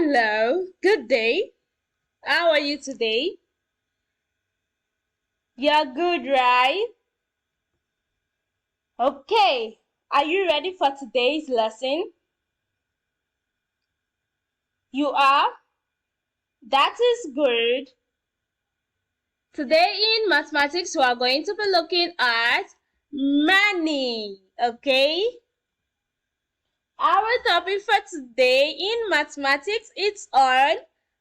Hello, good day. How are you today? You're good, right? Okay, are you ready for today's lesson? You are? That is good. Today in mathematics, we are going to be looking at money, okay? Our topic for today in mathematics is on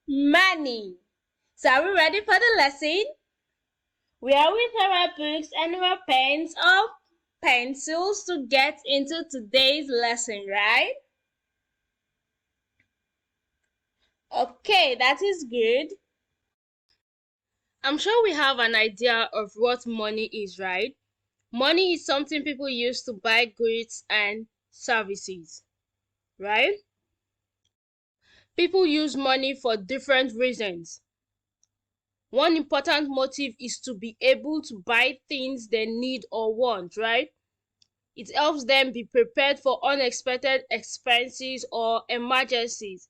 money. So are we ready for the lesson? We are with our books and our pens or pencils to get into today's lesson, right? Okay, that is good. I'm sure we have an idea of what money is, right? Money is something people use to buy goods and services, right? People use money for different reasons. One important motive is to be able to buy things they need or want, right? It helps them be prepared for unexpected expenses or emergencies.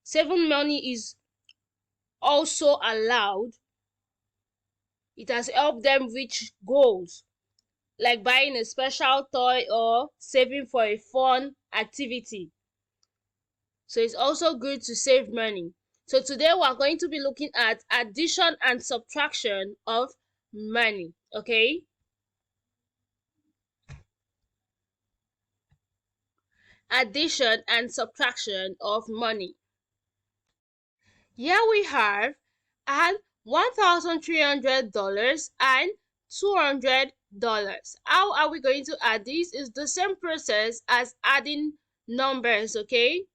Saving money is also allowed. It has helped them reach goals, like buying a special toy or saving for a fun activity. So it's also good to save money. So today we're going to be looking at addition and subtraction of money, okay? Addition and subtraction of money. Here we have add $1,300 and $200. How are we going to add this? It's the same process as adding numbers, okay?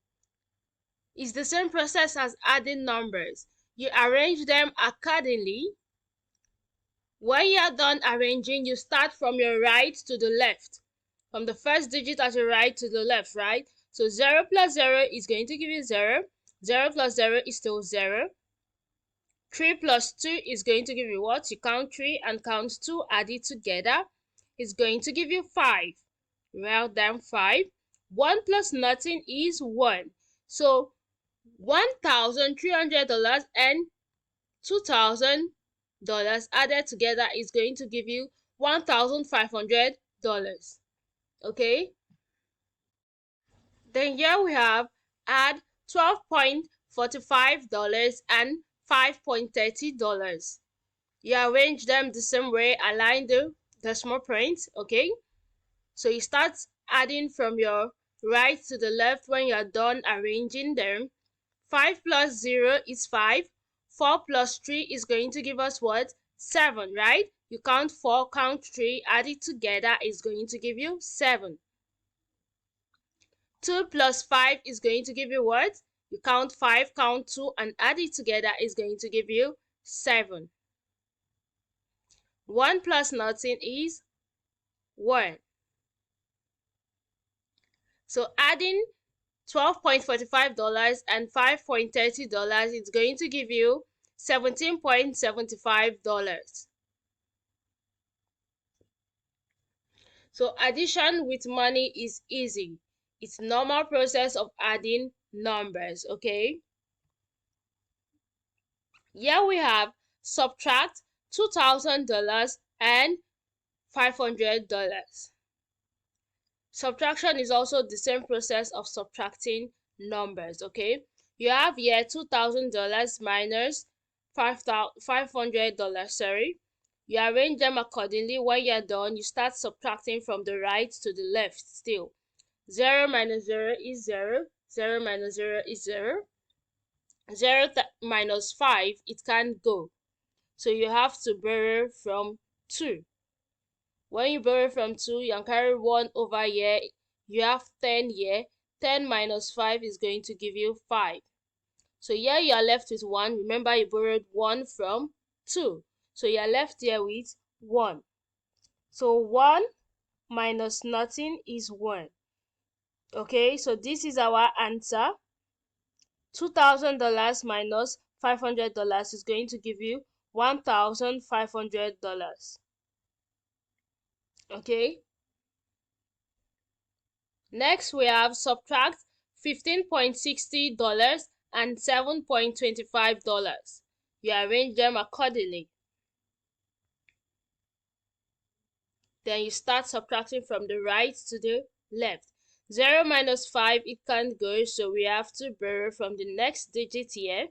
It's the same process as adding numbers. You arrange them accordingly. When you are done arranging, you start from your right to the left. From the first digit at your right to the left, right? So 0 plus 0 is going to give you 0. 0 plus 0 is still 0. 3 plus 2 is going to give you what? You count 3 and count 2, add it together. It's going to give you 5. Write down 5. 1 plus nothing is 1. So $1,300 and $2,000 added together is going to give you $1,500. Okay? Then here we have add $12.45 and $5.30. You arrange them the same way, align the decimal points, okay? So you start adding from your right to the left. When you're done arranging them, 5 plus 0 is 5. 4 plus 3 is going to give us what? 7, right? You count 4, count 3, add it together is going to give you 7. 2 plus 5 is going to give you what? You count 5, count 2, and add it together is going to give you 7. 1 plus nothing is 1. So adding $12.45 and $5.30 is going to give you $17.75. So addition with money is easy. It's normal process of adding numbers, okay? Here we have subtract $2,000 and $500. Subtraction is also the same process of subtracting numbers, okay? You have here $2,000 minus $500, sorry. You arrange them accordingly. When you're done, you start subtracting from the right to the left still. 0 minus 0 is 0. 0 minus 0 is 0. 0 minus 5, it can't go. So you have to borrow from 2. When you borrow from 2, you can carry 1 over here. You have 10 here. 10 minus 5 is going to give you 5. So here you are left with 1. Remember, you borrowed 1 from 2. So you are left here with 1. So 1 minus nothing is 1. Okay, so this is our answer. $2,000 minus $500 is going to give you $1,500. Okay. Next we have subtract $15.60 and $7.25. You arrange them accordingly. Then you start subtracting from the right to the left. 0 minus 5, it can't go, so we have to borrow from the next digit here.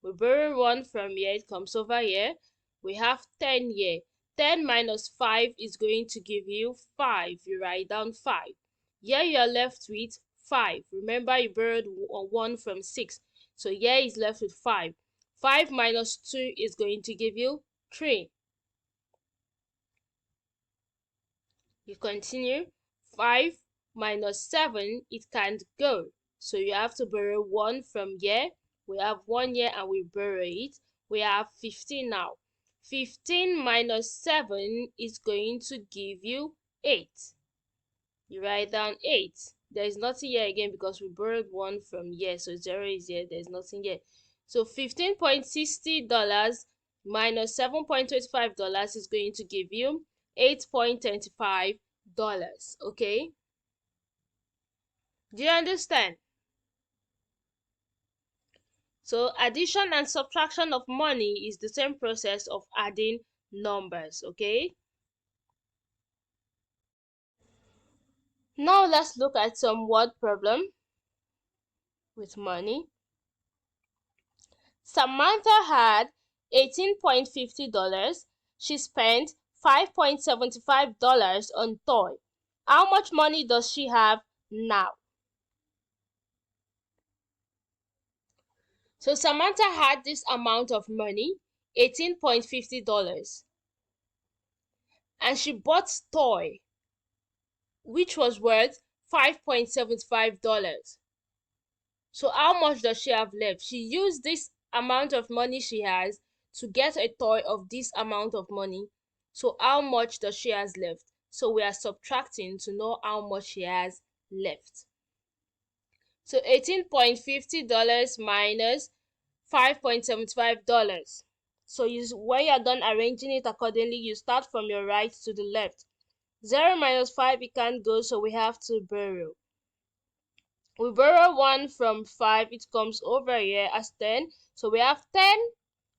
We borrow 1 from here, it comes over here. We have 10 here. 10 minus 5 is going to give you 5. You write down 5. Here you are left with 5. Remember, you borrowed 1 from 6. So here is left with 5. 5 minus 2 is going to give you 3. You continue. 5 minus 7, it can't go. So you have to borrow 1 from here. We have 1 here and we borrow it. We have 15 now. 15 minus 7 is going to give you 8. You write down 8. There is nothing here again because we borrowed 1 from here. So 0 is here. There's nothing here. So $15.60 minus $7.25 is going to give you $8.25. Okay, do you understand? So addition and subtraction of money is the same process of adding numbers. Okay, now let's look at some word problem with money. Samantha had $18.50. She spent $5.75 on toy. How much money does she have now? So Samantha had this amount of money, $18.50, and she bought toy which was worth $5.75. So how much does she have left? She used this amount of money she has to get a toy of this amount of money. So how much does she has left? So we are subtracting to know how much she has left. So $18.50 minus $5.75. So when you're done arranging it accordingly, you start from your right to the left. 0 minus 5, it can't go, so we have to borrow. We borrow 1 from 5, it comes over here as 10. So we have 10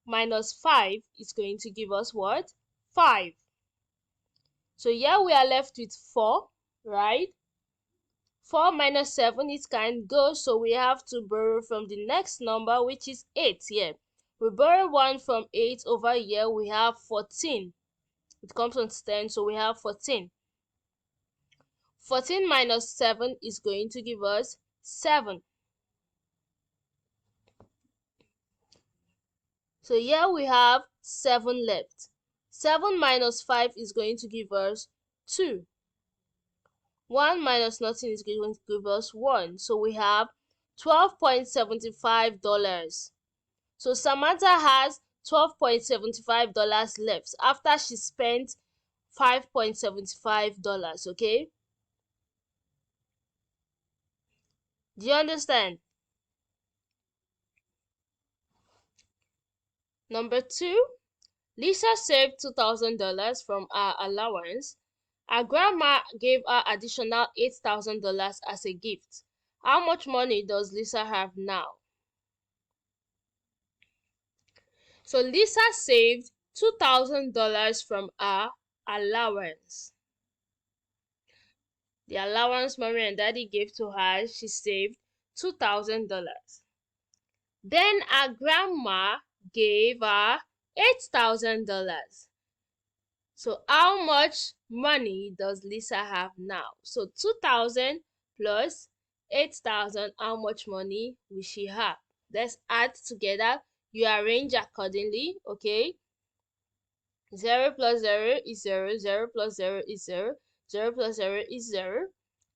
minus 5 is going to give us what? 5. So here we are left with 4, right? 4 minus 7, it can't go, so we have to borrow from the next number, which is 8 here. We borrow 1 from 8 over here, we have 14. It comes on 10, so we have 14. 14 minus 7 is going to give us 7. So here we have 7 left. 7 minus 5 is going to give us 2. 1 minus nothing is going to give us 1. So we have $12.75. So Samantha has $12.75 left after she spent $5.75. Okay, do you understand? Number 2, Lisa saved $2,000 from her allowance. Her grandma gave her additional $8,000 as a gift. How much money does Lisa have now? So Lisa saved $2,000 from her allowance. The allowance mommy and daddy gave to her, she saved $2,000. Then her grandma gave her $8,000. So how much money does Lisa have now? So 2,000 plus 8,000, how much money will she have? Let's add together. You arrange accordingly, okay? 0 plus 0 is 0, 0 plus 0 is 0, 0 plus 0 is 0.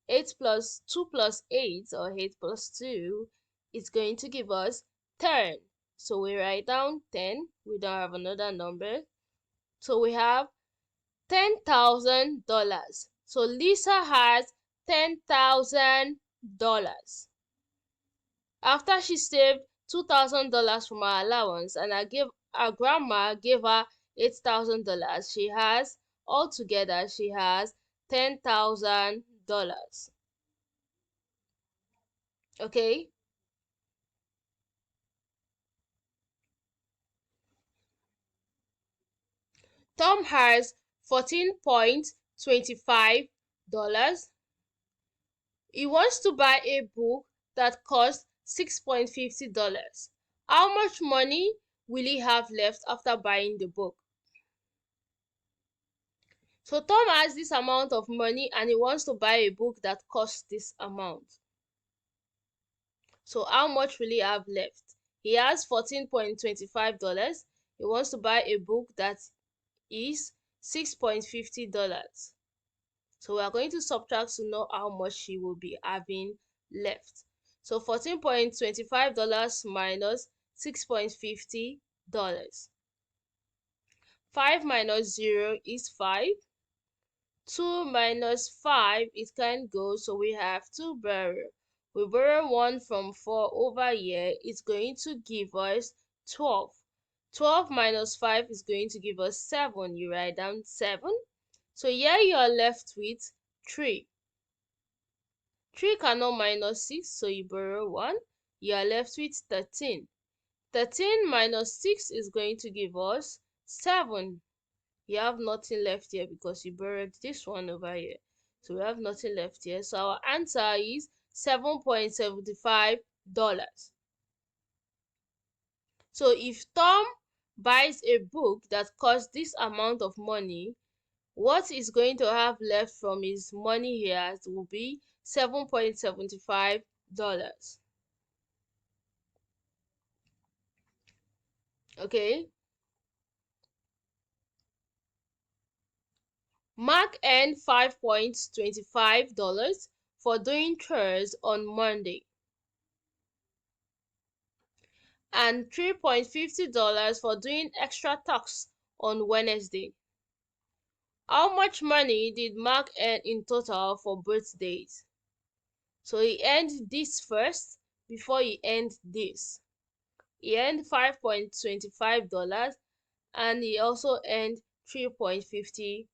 8 plus 2 plus 8, or 8 plus 2, is going to give us 10. So we write down 10. We don't have another number. So we have $10,000. So Lisa has $10,000 after she saved $2,000 from her allowance, and her grandma gave her $8,000. She has altogether $10,000. Okay, Tom has $14.25. He wants to buy a book that costs $6.50. How much money will he have left after buying the book? So Tom has this amount of money and he wants to buy a book that costs this amount. So how much will he have left? He has $14.25. He wants to buy a book that is $6.50. So we are going to subtract to know how much he will be having left. So $14.25 minus $6.50. 5 minus 0 is 5. 2 minus 5, it can't go, so we have to borrow. We borrow 1 from 4 over here. It's going to give us 12. 12 minus 5 is going to give us 7. You write down 7. So here you are left with 3. 3 cannot minus 6, so you borrow 1. You are left with 13. 13 minus 6 is going to give us 7. You have nothing left here because you borrowed this one over here. So we have nothing left here. So our answer is $7.75. So if Tom buys a book that costs this amount of money, what is going to have left from his money here will be $7.75. Okay. Mark earned $5.25 for doing chores on Monday and $3.50 for doing extra tasks on Wednesday. How much money did Mark earn in total for both days? So he earned this first before he earned this. He earned $5.25 and he also earned $3.50.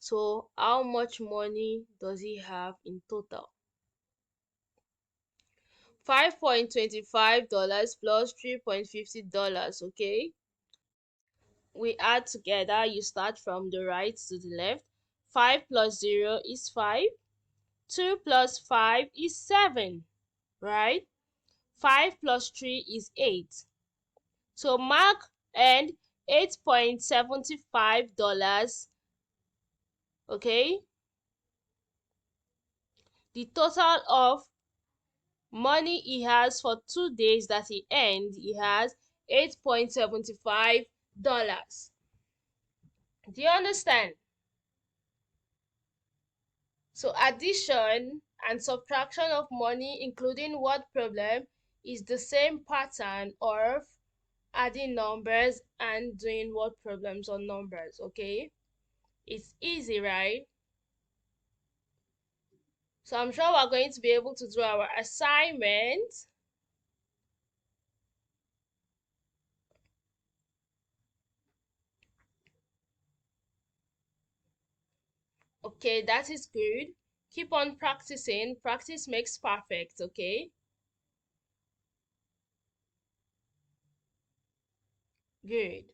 So how much money does he have in total? $5.25 plus $3.50, okay? We add together, you start from the right to the left. 5 plus 0 is 5. 2 plus 5 is 7, right? 5 plus 3 is 8. So Mark earned $8.75, okay? The total of money he has for 2 days that he earned, he has $8.75. Do you understand? So addition and subtraction of money, including word problem, is the same pattern of adding numbers and doing word problems on numbers, okay? It's easy, right? So I'm sure we're going to be able to do our assignment. Okay, that is good. Keep on practicing. Practice makes perfect, okay? Good.